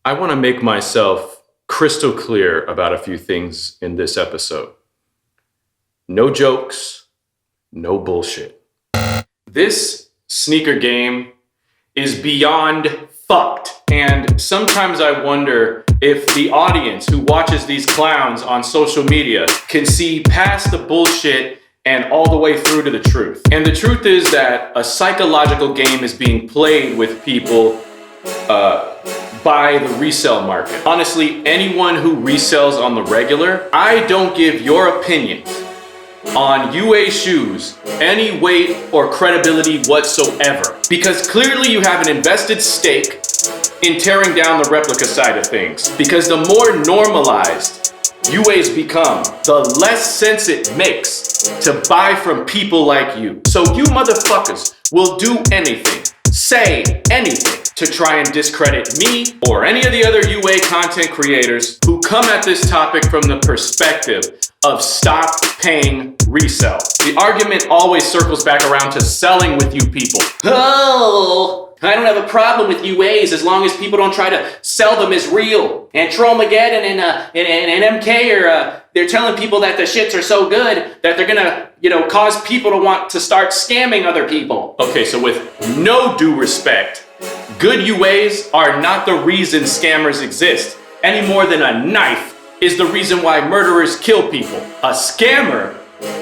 I want to make myself crystal clear about a few things in this episode. No jokes, no bullshit. This sneaker game is beyond fucked. And sometimes I wonder if the audience who watches these clowns on social media can see past the bullshit and all the way through to the truth. And the truth is that a psychological game is being played with people by the resale market. Honestly, anyone who resells on the regular, I don't give your opinions on UA shoes any weight or credibility whatsoever. Because clearly you have an invested stake in tearing down the replica side of things. Because the more normalized UAs become, the less sense it makes to buy from people like you. So you motherfuckers will do anything, say anything to try and discredit me or any of the other UA content creators who come at this topic from the perspective of stop paying resell. The argument always circles back around to selling with you people. Oh, I don't have a problem with UAs as long as people don't try to sell them as real. And Trollmageddon and MK are they're telling people that the shits are so good that they're gonna, cause people to want to start scamming other people. Okay, so with no due respect, good UAs are not the reason scammers exist, any more than a knife is the reason why murderers kill people. A scammer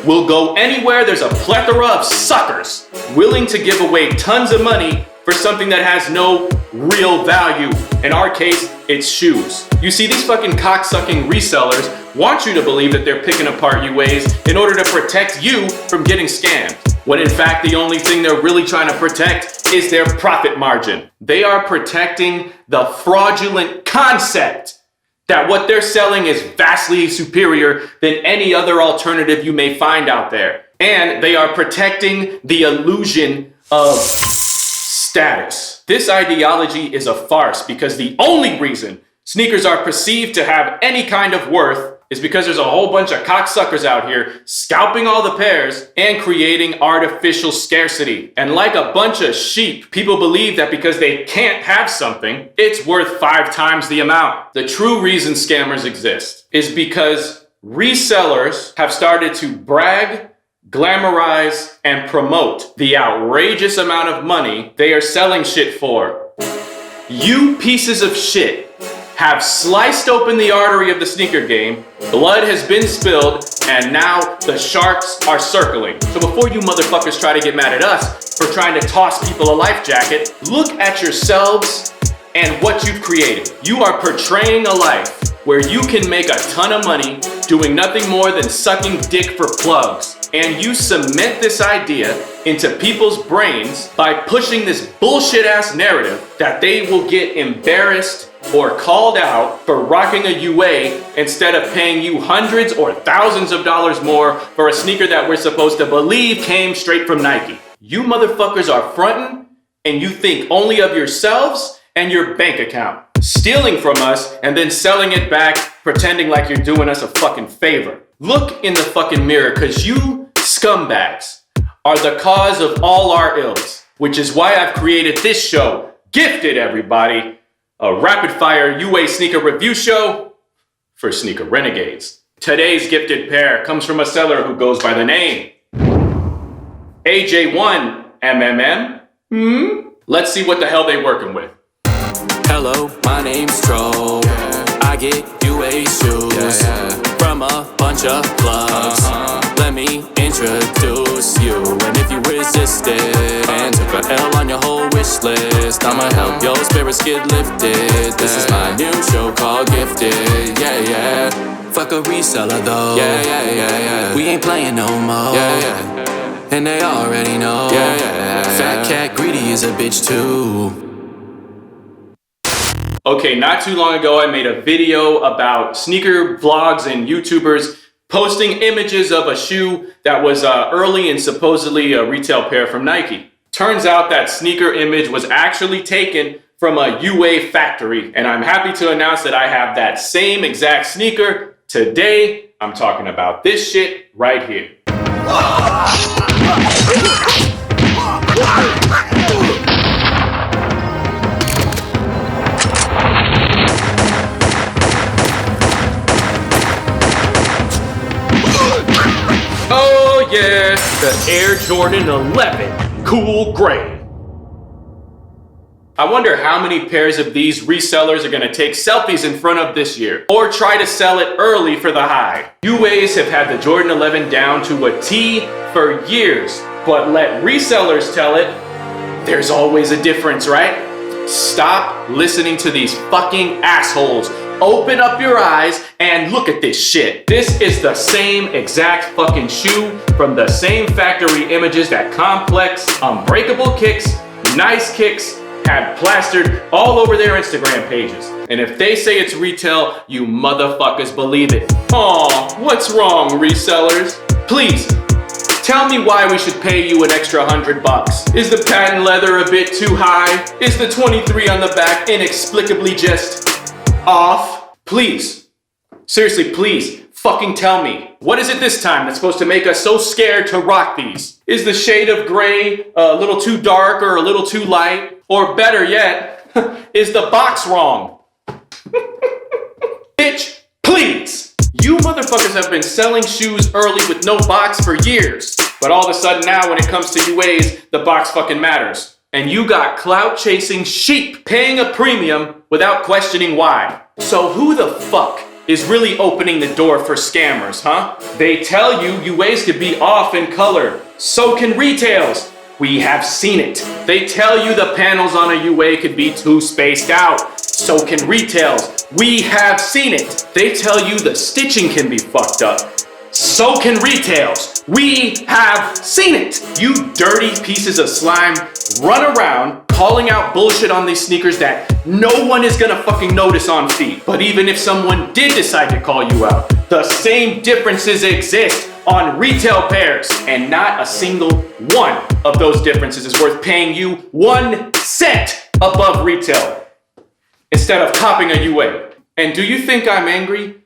will go anywhere there's a plethora of suckers willing to give away tons of money for something that has no real value. In our case, it's shoes. You see, these fucking cocksucking resellers want you to believe that they're picking apart UAs in order to protect you from getting scammed, when in fact the only thing they're really trying to protect is their profit margin. They are protecting the fraudulent concept that what they're selling is vastly superior than any other alternative you may find out there. And they are protecting the illusion of status. This ideology is a farce because the only reason sneakers are perceived to have any kind of worth is because there's a whole bunch of cocksuckers out here scalping all the pairs and creating artificial scarcity. And like a bunch of sheep, people believe that because they can't have something, it's worth 5 times the amount. The true reason scammers exist is because resellers have started to brag, glamorize, and promote the outrageous amount of money they are selling shit for. You pieces of shit have sliced open the artery of the sneaker game, blood has been spilled, and now the sharks are circling. So before you motherfuckers try to get mad at us for trying to toss people a life jacket, look at yourselves and what you've created. You are portraying a life where you can make a ton of money doing nothing more than sucking dick for plugs. And you cement this idea into people's brains by pushing this bullshit ass narrative that they will get embarrassed or called out for rocking a UA instead of paying you hundreds or thousands of dollars more for a sneaker that we're supposed to believe came straight from Nike. You motherfuckers are fronting and you think only of yourselves and your bank account, stealing from us and then selling it back, pretending like you're doing us a fucking favor. Look in the fucking mirror, cause you scumbags are the cause of all our ills, which is why I've created this show, Gifted Everybody, a rapid fire UA sneaker review show for sneaker renegades. Today's gifted pair comes from a seller who goes by the name AJ1MMM. Let's see what the hell they working with. Hello, my name's Tro. I get UA shoes from a bunch of plugs. Let me introduce you. And if you resisted and took a L on your whole wish list, I'ma help your spirits get lifted. This is my new show called Gifted. Fuck a reseller though. We ain't playing no more. And they already know. Fat cat greedy is a bitch too. Okay, not too long ago, I made a video about sneaker vlogs and YouTubers posting images of a shoe that was early and supposedly a retail pair from Nike. Turns out that sneaker image was actually taken from a UA factory, and I'm happy to announce that I have that same exact sneaker. Today, I'm talking about this shit right here. yeah, the Air Jordan 11 Cool Gray. I wonder how many pairs of these resellers are gonna take selfies in front of this year, or try to sell it early for the high. UAs have had the Jordan 11 down to a T for years, but let resellers tell it, there's always a difference, right? Stop listening to these fucking assholes. Open up your eyes and look at this shit. This is the same exact fucking shoe from the same factory images that Complex, Unbreakable Kicks, Nice Kicks had plastered all over their Instagram pages. And if they say it's retail, you motherfuckers believe it. Aw, what's wrong, resellers? Please, tell me why we should pay you an extra $100. Is the patent leather a bit too high? Is the 23 on the back inexplicably just off? Please, seriously, please, fucking tell me. What is it this time that's supposed to make us so scared to rock these? Is the shade of gray a little too dark or a little too light? Or better yet, is the box wrong? Bitch, please! You motherfuckers have been selling shoes early with no box for years. But all of a sudden now when it comes to UAs, the box fucking matters. And you got clout chasing sheep paying a premium without questioning why. So who the fuck is really opening the door for scammers, huh? They tell you UAs could be off in color. So can retails. We have seen it. They tell you the panels on a UA could be too spaced out. So can retails. We have seen it. They tell you the stitching can be fucked up. So can retails. We have seen it. You dirty pieces of slime run around calling out bullshit on these sneakers that no one is gonna fucking notice on feet. But even if someone did decide to call you out, the same differences exist on retail pairs, and not a single one of those differences is worth paying you 1 cent above retail instead of copping a UA. And do you think I'm angry?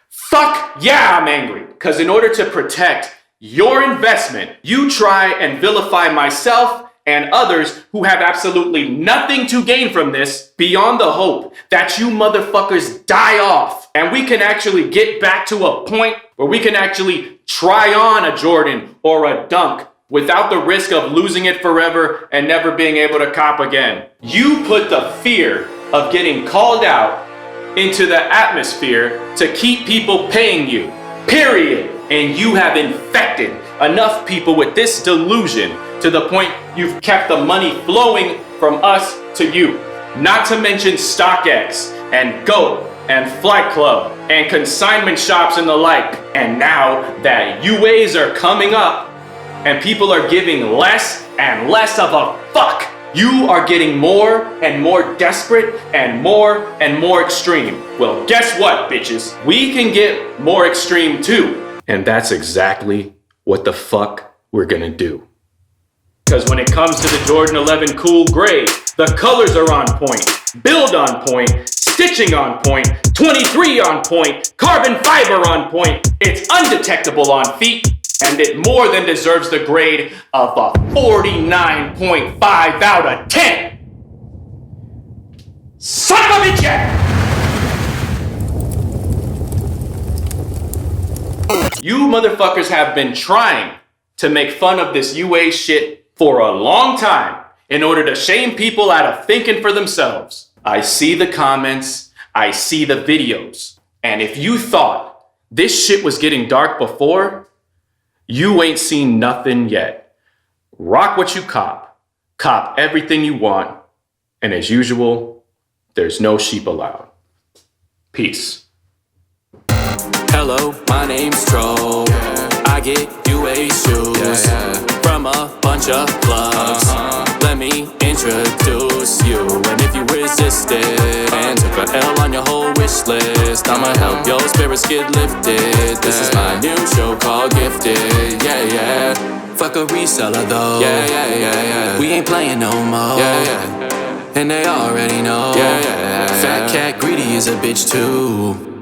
Fuck yeah, I'm angry. Because in order to protect your investment, you try and vilify myself and others who have absolutely nothing to gain from this beyond the hope that you motherfuckers die off and we can actually get back to a point where we can actually try on a Jordan or a Dunk without the risk of losing it forever and never being able to cop again. You put the fear of getting called out into the atmosphere to keep people paying you, period. And you have infected enough people with this delusion to the point you've kept the money flowing from us to you. Not to mention StockX and GOAT and Flight Club and consignment shops and the like. And now that UAs are coming up and people are giving less and less of a fuck, you are getting more and more desperate and more extreme. Well, guess what, bitches? We can get more extreme too. And that's exactly what the fuck we're gonna do. Because when it comes to the Jordan 11 Cool Gray, the colors are on point, build on point, stitching on point, 23 on point, carbon fiber on point. It's undetectable on feet, and it more than deserves the grade of a 49.5 out of 10. Son of a bitch! You motherfuckers have been trying to make fun of this UA shit for a long time in order to shame people out of thinking for themselves. I see the comments, I see the videos, and if you thought this shit was getting dark before, you ain't seen nothing yet. Rock what you cop everything you want, and as usual, there's no sheep allowed. Peace. Hello, my name's Tro. I get UA shoes from a bunch of plugs. Let me introduce you. And if you resisted and took a L on your whole wish list, I'ma help your spirits get lifted. This is my new show called Gifted. Yeah, yeah. Fuck a reseller though. Yeah. We ain't playing no more. Yeah. And they already know. Yeah. Fat cat greedy is a bitch too.